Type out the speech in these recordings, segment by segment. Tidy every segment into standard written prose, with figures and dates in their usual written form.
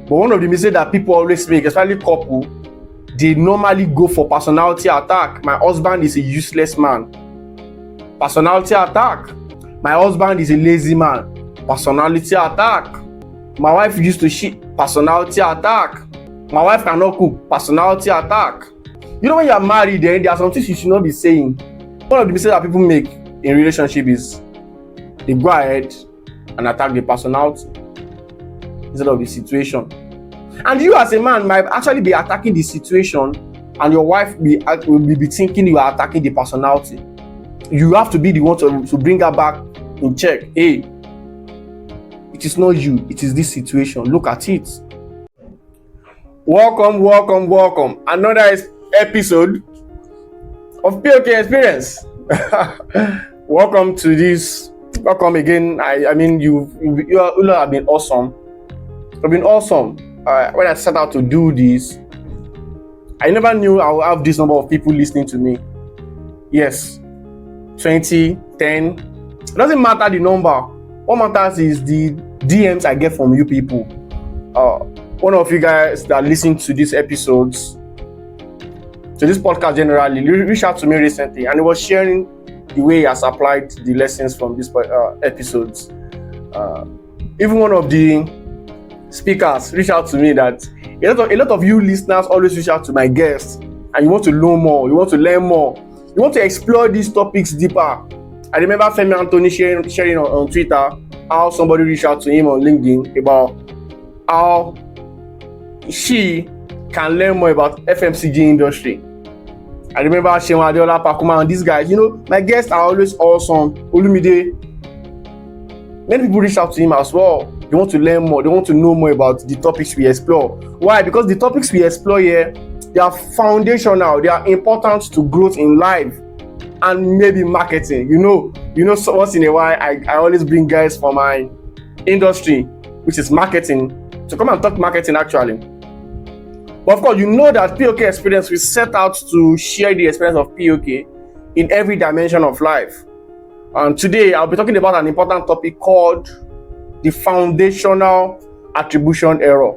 But one of the mistakes that people always make, especially couple, they normally go for personality attack. My husband is a useless man. Personality attack. My husband is a lazy man. Personality attack. My wife used to cheat. Personality attack. My wife cannot cook. Personality attack. You know, when you are married, then there are some things you should not be saying. One of the mistakes that people make in relationship is they go ahead and attack the personality instead of the situation. And you as a man might actually be attacking the situation, and your wife will be thinking you are attacking the personality. You have to be the one to bring her back in check. Hey, it is not you, it is this situation. Look at it. Welcome. Another episode of POK Experience. Welcome to this. Welcome again. I mean, you have been awesome. You've been awesome. When I set out to do this, I never knew I would have this number of people listening to me. Yes, 20, 10. It doesn't matter the number. What matters is the DMs I get from you people. One of you guys that listen to these episodes, to this podcast generally, reached out to me recently, and he was sharing the way he has applied the lessons from these episodes. Even one of the speakers reached out to me that a lot of you listeners always reach out to my guests, and you want to know more, you want to learn more, you want to explore these topics deeper. I remember Femi Anthony sharing on Twitter how somebody reached out to him on LinkedIn about how she can learn more about FMCG industry. I remember Shewan Adeola Pakuma and these guys. You know, my guests are always awesome. Olumide. Many people reach out to him as well. They want to learn more. They want to know more about the topics we explore. Why? Because the topics we explore here, they are foundational. They are important to growth in life and maybe marketing. You know, so once in a while, I always bring guys from my industry, which is marketing, to come and talk marketing actually. But of course, you know that POK Experience, we set out to share the experience of POK in every dimension of life. And today, I'll be talking about an important topic called the Foundational Attribution Error.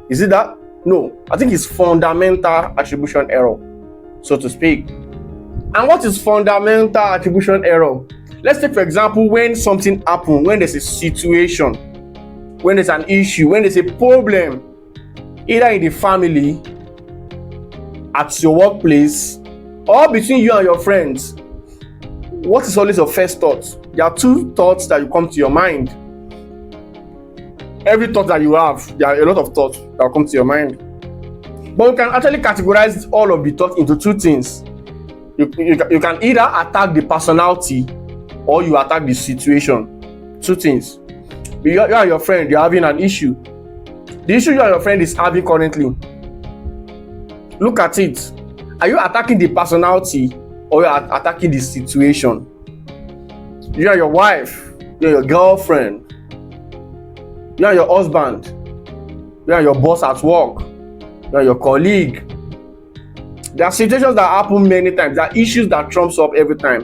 Is it that? No, I think it's Fundamental Attribution Error, so to speak. And what is Fundamental Attribution Error? Let's take, for example, when something happens, when there's a situation, when there's an issue, when there's a problem, either in the family, at your workplace, or between you and your friends. What is always your first thought? There are two thoughts that will come to your mind. Every thought that you have, there are a lot of thoughts that will come to your mind. But you can actually categorize all of the thoughts into two things. You can either attack the personality or you attack the situation. Two things. You and your friend, you're having an issue. The issue you and your friend is having currently, look at it. Are you attacking the personality or you are attacking the situation? You and your wife, you and your girlfriend, you and your husband, you and your boss at work, you and your colleague. There are situations that happen many times. There are issues that trumps up every time.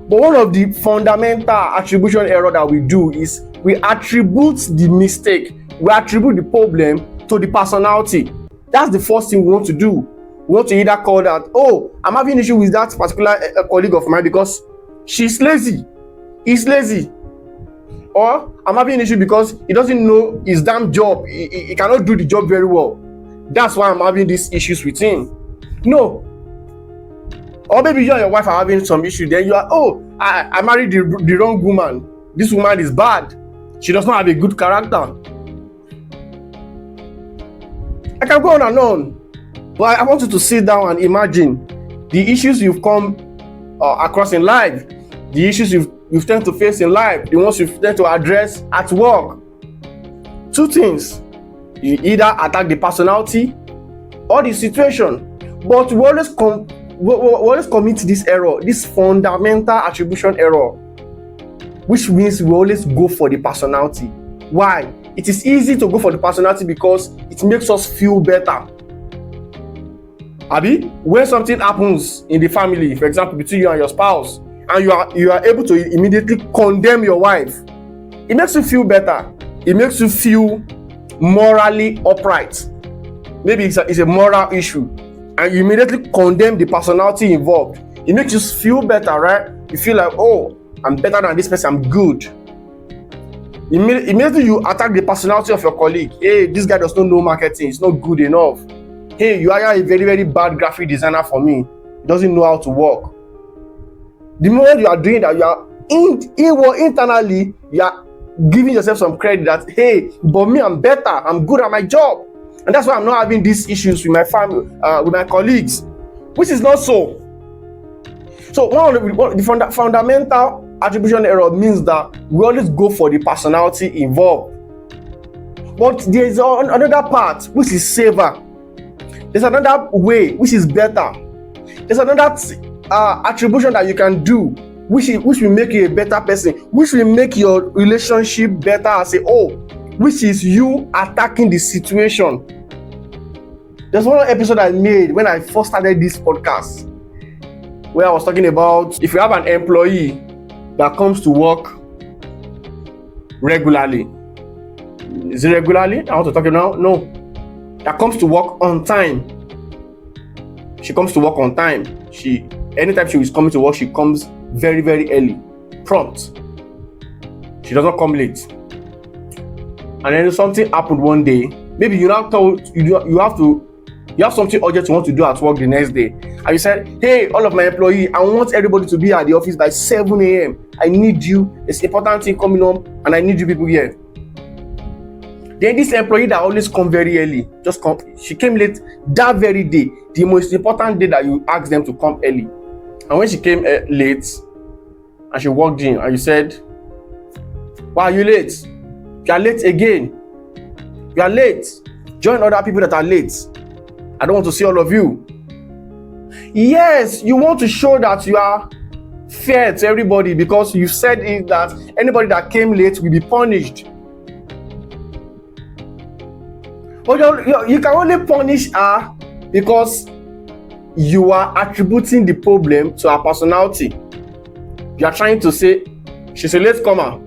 But one of the fundamental attribution error that we do is we attribute the mistake, we attribute the problem to the personality. That's the first thing we want to do. We want to either call that, oh, I'm having an issue with that particular colleague of mine because she's lazy, he's lazy. Or I'm having an issue because he doesn't know his damn job, he cannot do the job very well. That's why I'm having these issues with him. No. Or maybe you and your wife are having some issue, then you are, oh, I married the wrong woman. This woman is bad. She does not have a good character. I can go on and on. But I want you to sit down and imagine the issues you've come across in life, the issues you've tend to face in life, the ones you've tend to address at work. Two things. You either attack the personality or the situation. But we always commit this error, this fundamental attribution error, which means we always go for the personality. Why? It is easy to go for the personality because it makes us feel better. Abi, when something happens in the family, for example, between you and your spouse, and you are able to immediately condemn your wife, it makes you feel better. It makes you feel morally upright. Maybe it's a moral issue, and you immediately condemn the personality involved. It makes you feel better, right? You feel like, oh, I'm better than this person, I'm good. Immediately you attack the personality of your colleague. Hey, this guy does not know marketing, it's not good enough. Hey, you hire a very, very bad graphic designer for me. He doesn't know how to work. The moment you are doing that, you are internally, you are giving yourself some credit that, hey, but me, I'm better, I'm good at my job. And that's why I'm not having these issues with my family, with my colleagues, which is not so. So the fundamental attribution error means that we always go for the personality involved. But there is another part which is safer. There's another way which is better. There's another attribution that you can do which will make you a better person, which will make your relationship better as a whole, which is you attacking the situation. There's one episode I made when I first started this podcast where I was talking about if you have an employee that comes to work regularly. Is it regularly? I want to talk now? No. That comes to work on time. She comes to work on time. Anytime she is coming to work, she comes very, very early, prompt. She does not come late. And then something happened one day. Maybe you now told you have something urgent you want to do at work the next day. And you said, hey, all of my employees, I want everybody to be at the office by 7 a.m. I need you. It's important thing coming up, and I need you people here. Then this employee that always come very early, she came late that very day, the most important day that you asked them to come early. And when she came late, and she walked in, and you said, why are you late? You are late again. You are late. Join other people that are late. I don't want to see all of you. Yes, you want to show that you are fair to everybody because you said it that anybody that came late will be punished. But you can only punish her because you are attributing the problem to her personality. You are trying to say she's a late comer.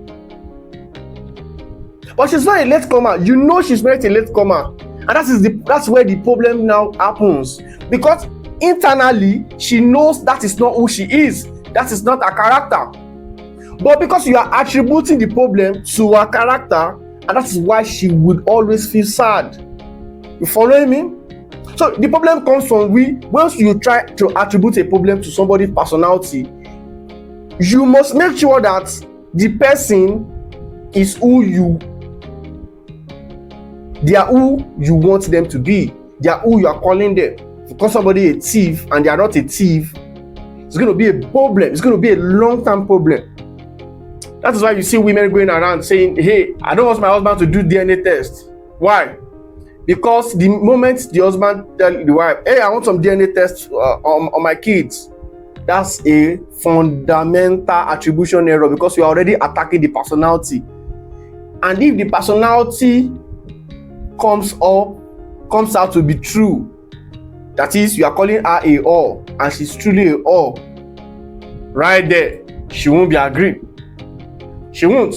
But she's not a late comer. You know she's not a late comer. And that's where the problem now happens. Because internally, she knows that is not who she is. That is not her character. But because you are attributing the problem to her character, and that is why she would always feel sad. You following me? So the problem comes from once you try to attribute a problem to somebody's personality, you must make sure that the person is they are who you want them to be. They are who you are calling them. Because somebody is a thief and they are not a thief, it's going to be a problem. It's going to be a long-term problem. That is why you see women going around saying, hey, I don't want my husband to do DNA test. Why? Because the moment the husband tells the wife, hey, I want some DNA tests on my kids, that's a fundamental attribution error because you are already attacking the personality. And if the personality comes out to be true, that is, you are calling her a whore and she's truly a whore, right there, she won't be agreed. She won't.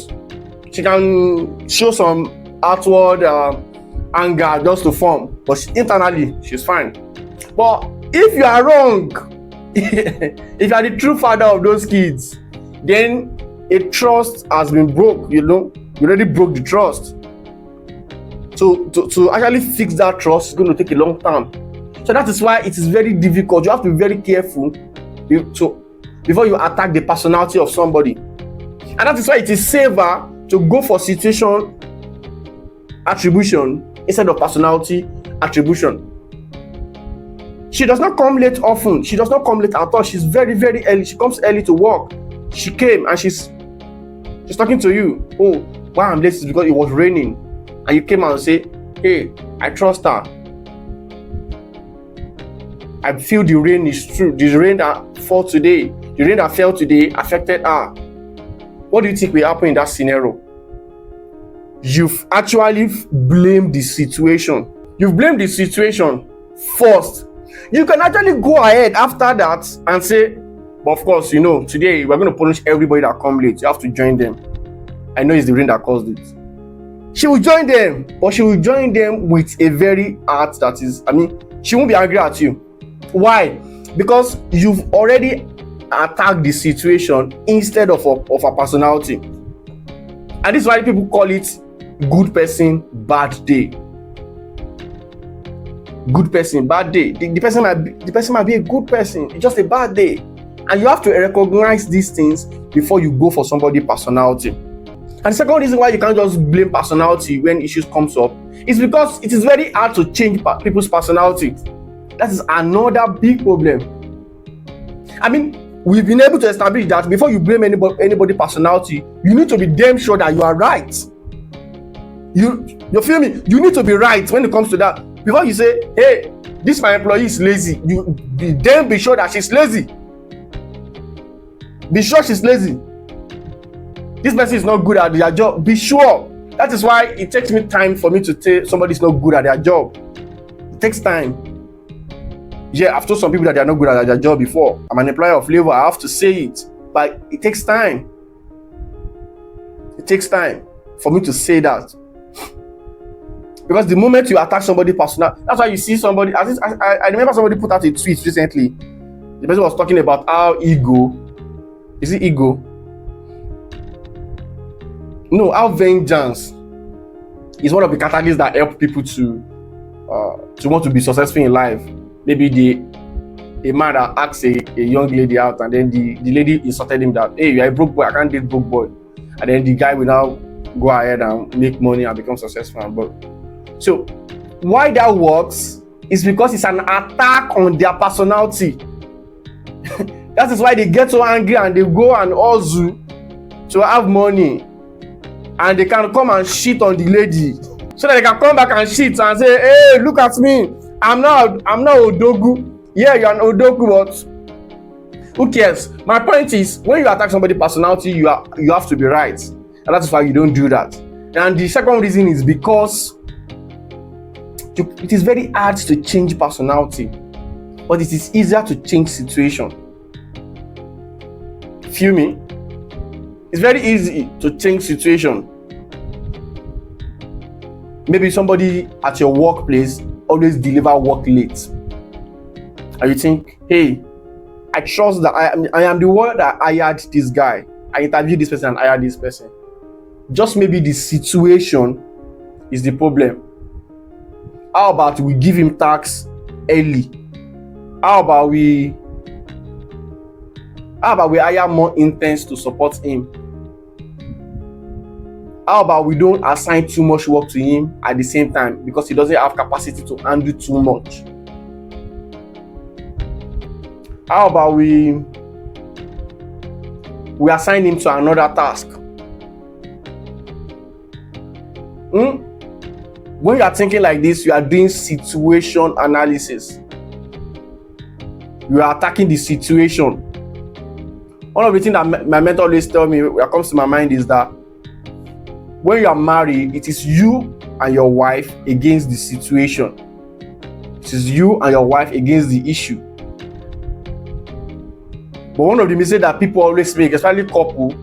She can show some outward anger just to form, but internally she's fine. But if you are wrong, if you are the true father of those kids, then a trust has been broke. You already broke the trust. So to actually fix that trust is going to take a long time. So that is why it is very difficult. You have to be very careful before you attack the personality of somebody. And that is why it is safer to go for situation attribution instead of personality attribution. She does not come late often. She does not come late at all. She's very, very early. She comes early to work. She came and she's talking to you. Oh, why I'm late is because it was raining. And you came out and say, hey, I trust her. I feel the rain is true. The rain that fell today affected her. What do you think will happen in that scenario? You've actually blamed the situation. You've blamed the situation first. You can actually go ahead after that and say, but of course, today we're going to punish everybody that come late. You have to join them. I know it's the rain that caused it. She will join them, but she will join them with a very heart that is, she won't be angry at you. Why? Because you've already attacked the situation instead of a personality. And this is why people call it good person, bad day. Good person, bad day. The person might be a good person. It's just a bad day. And you have to recognize these things before you go for somebody's personality. And the second reason why you can't just blame personality when issues comes up is because it is very hard to change people's personality. That is another big problem. We've been able to establish that before you blame anybody personality, you need to be damn sure that you are right. You feel me? You need to be right when it comes to that. Before you say, hey, this my employee is lazy, you be sure that she's lazy. Be sure she's lazy. This person is not good at their job. Be sure. That is why it takes me time for me to say somebody's not good at their job. It takes time. Yeah, I've told some people that they are not good at their job before. I'm an employer of labor. I have to say it. But it takes time. It takes time for me to say that. Because the moment you attack somebody personal, that's why you see somebody. I remember somebody put out a tweet recently. The person was talking about how ego. Is it ego? No, how vengeance is one of the catalysts that help people to want to be successful in life. Maybe a man that asks a young lady out, and then the lady insulted him that, hey, you're a broke boy, I can't date broke boy. And then the guy will now go ahead and make money and become successful. So why that works is because it's an attack on their personality. That is why they get so angry and they go and hustle to have money, and they can come and shit on the lady so that they can come back and shit and say, hey, look at me, I'm not Odogu. Yeah, you're an Odogu, but who cares? My point is, when you attack somebody's personality, you have to be right, and that's why you don't do that. And the second reason is because it is very hard to change personality, but it is easier to change situation. Feel me? It's very easy to change situation. Maybe somebody at your workplace always deliver work late, and you think, hey, I trust that I am the one that hired this guy. I interviewed this person and hired this person. Just maybe the situation is the problem. How about we give him tax early? How about we hire more interns to support him? How about we don't assign too much work to him at the same time because he doesn't have capacity to handle too much? How about we assign him to another task? When you are thinking like this, you are doing situation analysis. You are attacking the situation. One of the things that my mentor always tell me that comes to my mind is that when you are married, it is you and your wife against the situation. It is you and your wife against the issue. But one of the mistakes that people always make, especially couple,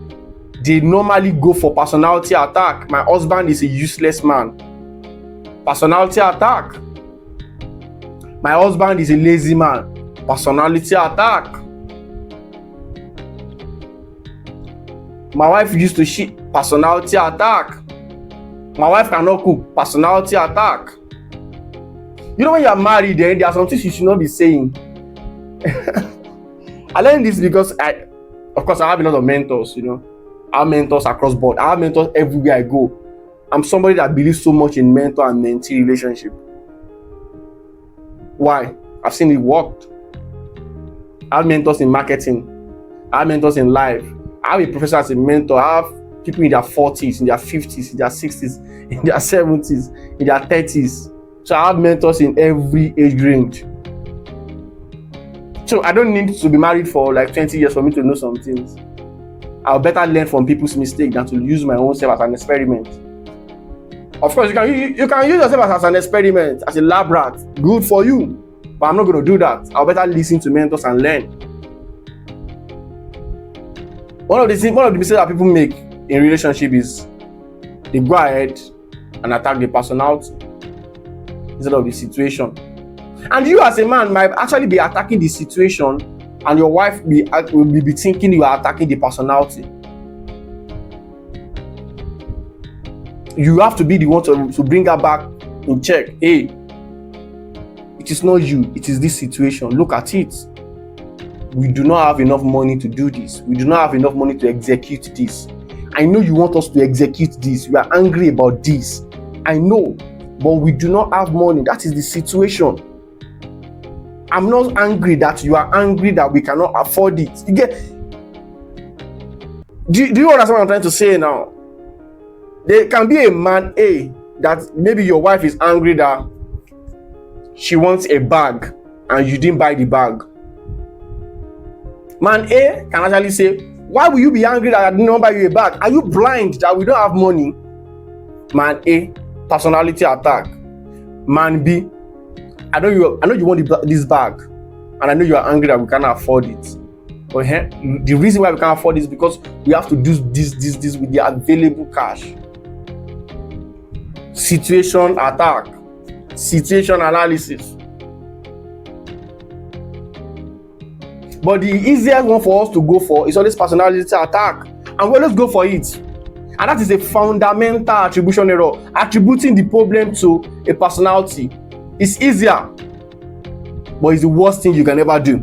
they normally go for personality attack. My husband is a useless man. Personality attack. My husband is a lazy man. Personality attack. My wife used to shit. Personality attack. My wife cannot cook. Personality attack. You know, when you are married, there are some things you should not be saying. I learned this because of course, I have a lot of mentors, I have mentors across board. I have mentors everywhere I go. I'm somebody that believes so much in mentor and mentee relationship. Why? I've seen it worked. I have mentors in marketing. I have mentors in life. I have a professor as a mentor. I have people in their 40s, in their 50s, in their 60s, in their 70s, in their 30s. So I have mentors in every age range. So I don't need to be married for like 20 years for me to know some things. I'll better learn from people's mistakes than to use my own self as an experiment. Of course, you can use yourself as an experiment, as a lab rat. Good for you. But I'm not going to do that. I'll better listen to mentors and learn. One of the mistakes that people make in relationship is they go ahead and attack the personality instead of the situation. And you as a man might actually be attacking the situation, and your wife will be thinking you are attacking the personality. You have to be the one to bring her back in check. Hey, it is not you, it is this situation. Look at it. We do not have enough money to do this. We do not have enough money to execute this. I know you want us to execute this. You are angry about this. I know, but we do not have money. That is the situation. I'm not angry that you are angry that we cannot afford it. You get? Do you understand what I'm trying to say now? There can be a man A that maybe your wife is angry that she wants a bag and you didn't buy the bag. Man A can actually say, why will you be angry that I did not buy you a bag? Are you blind that we don't have money? Man A, personality attack. Man B, I know you want this bag, and I know you are angry that we cannot afford it. But the reason why we can't afford it is because we have to do this with the available cash. Situation attack, situation analysis. But the easiest one for us to go for is always personality attack, and we always go for it. And that is a fundamental attribution error. Attributing the problem to a personality is easier, but it's the worst thing you can ever do.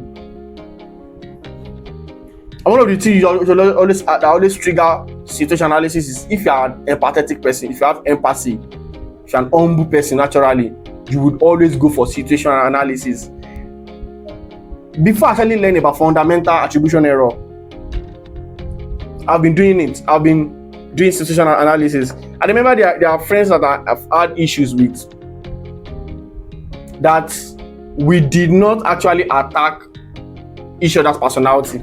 And one of the things that always trigger situation analysis is if you are an empathetic person, if you have empathy, if you're an humble person naturally, you would always go for situation analysis. Before actually learning about fundamental attribution error, I've been doing it. I've been doing situational analysis. I remember there are friends that I've had issues with that we did not actually attack each other's personality.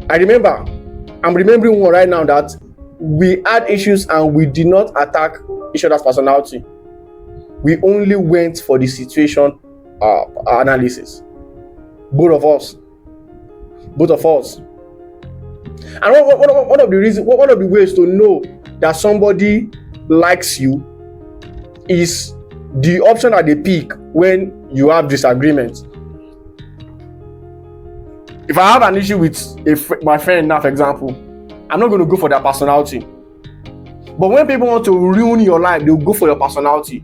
I'm remembering one right now that we had issues and we did not attack each other's personality. We only went for the situation analysis. Both of us. And one of the ways to know that somebody likes you is the option that they pick when you have disagreement. If I have an issue with my friend now, for example, I'm not going to go for their personality. But when people want to ruin your life, they'll go for your personality.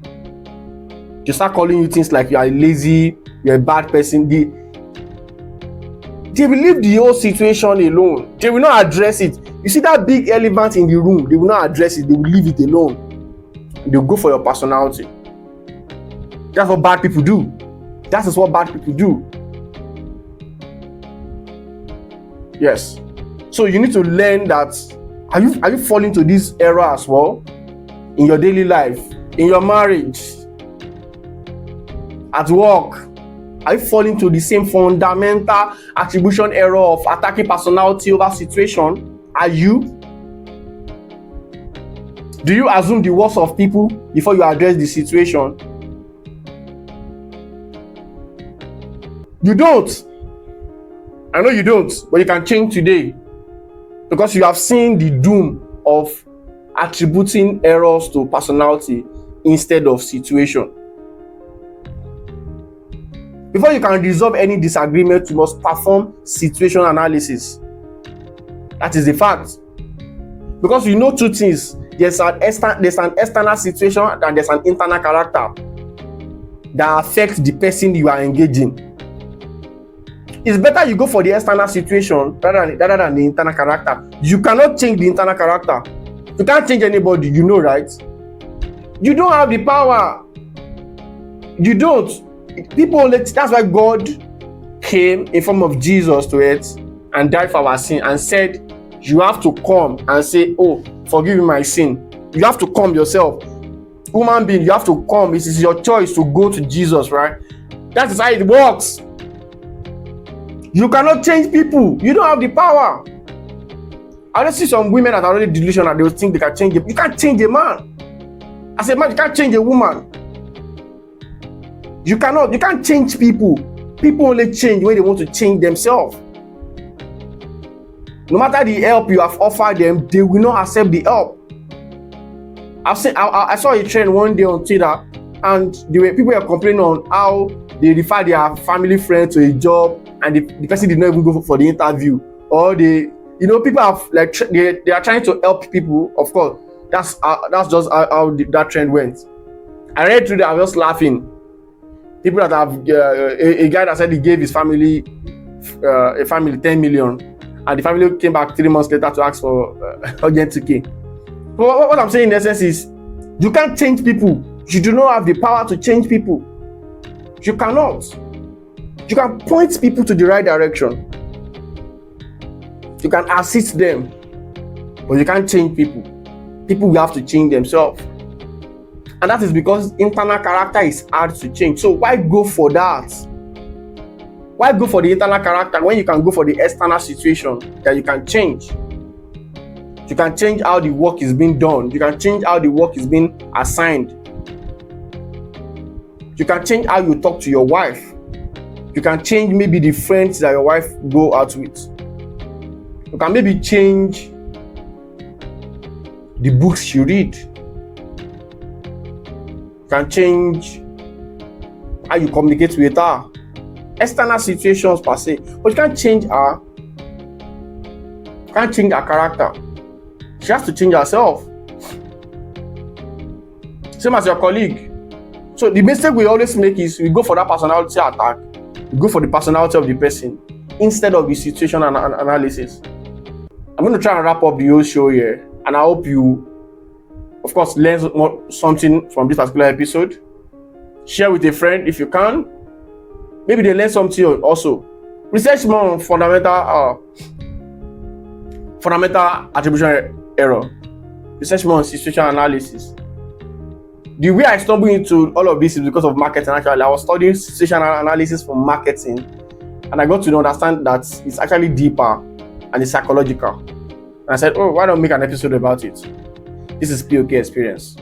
They start calling you things like you are lazy, you're a bad person. They will leave the whole situation alone. They will not address it. You see that big elephant in the room, they will not address it. They will leave it alone. They'll go for your personality. That's what bad people do. That is what bad people do. Yes. So you need to learn that. Are you falling to this error as well? In your daily life, in your marriage, at work? Are you falling to the same fundamental attribution error of attacking personality over situation? Are you? Do you assume the worst of people before you address the situation? You don't. I know you don't, but you can change today. Because you have seen the doom of attributing errors to personality instead of situation. Before you can resolve any disagreement, you must perform situation analysis. That is the fact. Because you know two things. There's an external situation and there's an internal character that affects the person you are engaging. It's better you go for the external situation rather than the internal character. You cannot change the internal character. You can't change anybody, you know, right? You don't have the power. You don't. That's why God came in form of Jesus to earth and died for our sin and said, you have to come and say, oh, forgive me my sin. You have to come yourself. Human being, you have to come. It is your choice to go to Jesus, right? That is how it works. You cannot change people. You don't have the power. I don't see some women that are already delusional. They will think they can change it. You can't change a man. As a man, you can't change a woman. You can't change people. People only change when they want to change themselves. No matter the help you have offered them, they will not accept the help. I saw a trend one day on Twitter, and people were complaining on how they refer their family friend to a job, and the person did not even go for the interview, or people have like they are trying to help people. Of course, that's just how that trend went. I read through that, I was just laughing. People that have a guy that said he gave his family 10 million, and the family came back 3 months later to ask for urgent 2K. But what I'm saying in essence is, you can't change people. You do not have the power to change people. You cannot. You can point people to the right direction. You can assist them, but you can't change people. People will have to change themselves. And that is because internal character is hard to change. So why go for that? Why go for the internal character when you can go for the external situation that you can change? You can change how the work is being done. You can change how the work is being assigned. You can change how you talk to your wife. You can change maybe the friends that your wife go out with. You can maybe change the books she read. You can change how you communicate with her. External situations per se, but you can't change her. You can't change her character. She has to change herself. Same as your colleague. So the mistake we always make is we go for that personality attack. We go for the personality of the person instead of the situation analysis. I'm going to try and wrap up the whole show here, and I hope you, of course, learn something from this particular episode. Share with a friend if you can. Maybe they learn something also. Research more on fundamental attribution error. Research more on situation analysis. The way I stumbled into all of this is because of marketing. Actually, I was studying situation analysis for marketing, and I got to understand that it's actually deeper and it's psychological. And I said, oh, why not make an episode about it? This is POK Experience.